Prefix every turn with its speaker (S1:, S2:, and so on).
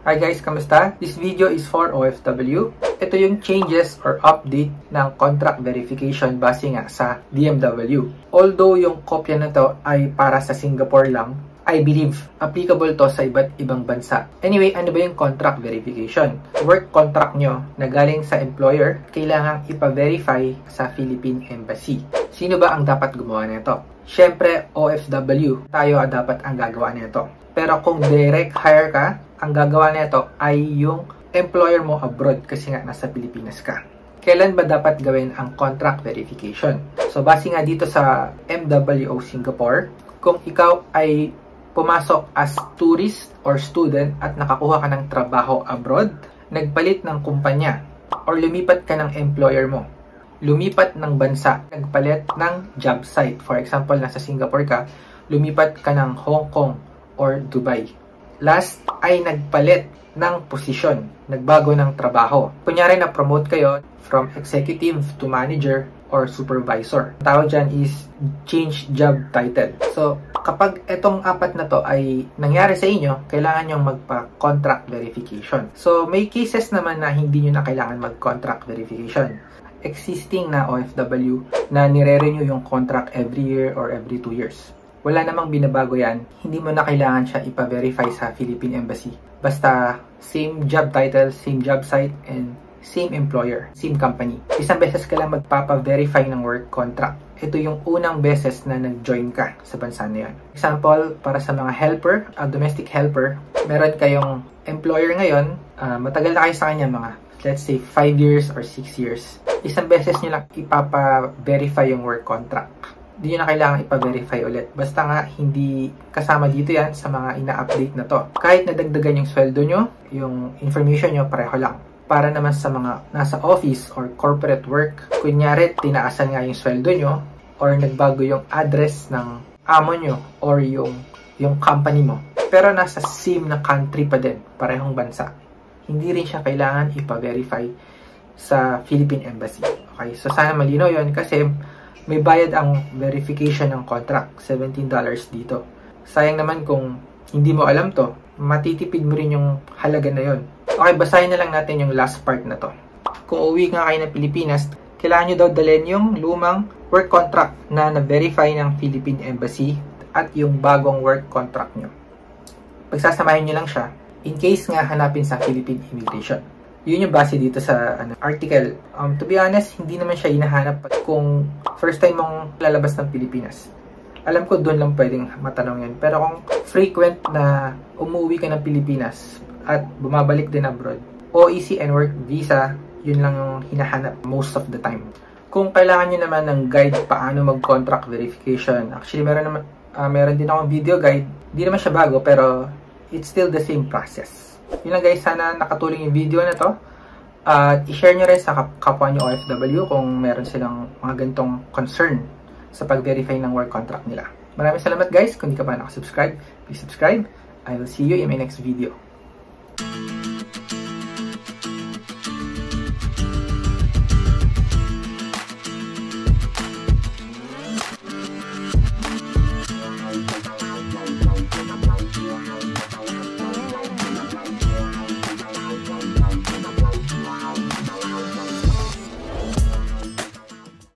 S1: Hi guys, kamusta? This video is for OFW. Ito yung changes or update ng contract verification base nga sa DMW. Although yung kopya na to ay para sa Singapore lang, I believe applicable to sa iba't ibang bansa. Anyway, ano ba yung contract verification? Work contract nyo na galing sa employer, kailangang ipa-verify sa Philippine Embassy. Sino ba ang dapat gumawa nito? Siyempre, OFW, tayo dapat ang gagawa nito. Pero kung direct hire ka, ang gagawa nito ay yung employer mo abroad kasi nga nasa Pilipinas ka. Kailan ba dapat gawin ang contract verification? So, base nga dito sa MWO Singapore, kung ikaw ay pumasok as tourist or student at nakakuha ka ng trabaho abroad, nagpalit ng kumpanya or lumipat ka ng employer mo, lumipat ng bansa, nagpalit ng job site. For example, nasa Singapore ka, lumipat ka ng Hong Kong or Dubai. Last ay nagpalit ng posisyon, nagbago ng trabaho. Kunyari na-promote kayo from executive to manager or supervisor. Ang tawag dyan is change job title. So, kapag itong apat na to ay nangyari sa inyo, kailangan nyong magpa-contract verification. So, may cases naman na hindi nyo na kailangan mag-contract verification. Existing na OFW na nire-renew yung contract every year or every 2 years. Wala namang binabago yan. Hindi mo na kailangan siya ipa-verify sa Philippine Embassy. Basta same job title, same job site, and same employer, same company. Isang beses ka lang magpapa-verify ng work contract. Ito yung unang beses na nag-join ka sa bansa na yan. Example, para sa mga helper, domestic helper, meron kayong employer ngayon, matagal na kayo sa kanya, mga let's say 5 years or 6 years. Isang beses nyo lang ipapa-verify yung work contract. Hindi nyo na kailangan ipa-verify ulit. Basta nga, hindi kasama dito yan sa mga ina-update na to. Kahit nadagdagan yung sweldo nyo, yung information nyo, pareho lang. Para naman sa mga nasa office or corporate work, kunyari, tinaasan nga yung sweldo nyo or nagbago yung address ng amo nyo or yung company mo. Pero nasa same na country pa din, parehong bansa. Hindi rin siya kailangan ipa-verify sa Philippine Embassy. Okay, so sana malinaw yun kasi may bayad ang verification ng contract, $17 dito. Sayang naman kung hindi mo alam to, matitipid mo rin yung halaga na yon. Okay, basahin na lang natin yung last part na to. Kung uwi nga kayo ng Pilipinas, kailangan nyo daw dalhin yung lumang work contract na na-verify ng Philippine Embassy at yung bagong work contract nyo. Pagsasamahin nyo lang siya, in case nga hanapin sa Philippine Immigration. Yun yung base dito sa article. To be honest, hindi naman siya hinahanap kung first time mong lalabas ng Pilipinas. Alam ko doon lang pwedeng matanong yan. Pero kung frequent na umuwi ka ng Pilipinas at bumabalik din abroad, OEC and work visa, yun lang yung hinahanap most of the time. Kung kailangan nyo naman ng guide paano mag-contract verification, actually meron din akong video guide. Hindi naman siya bago pero it's still the same process. Yun lang guys, sana nakatulong yung video na to. At i-share nyo rin sa kapwa nyo OFW kung meron silang mga ganitong concern sa pag-verify ng work contract nila. Maraming salamat guys. Kung di ka pa nakasubscribe, please subscribe. I will see you in my next video.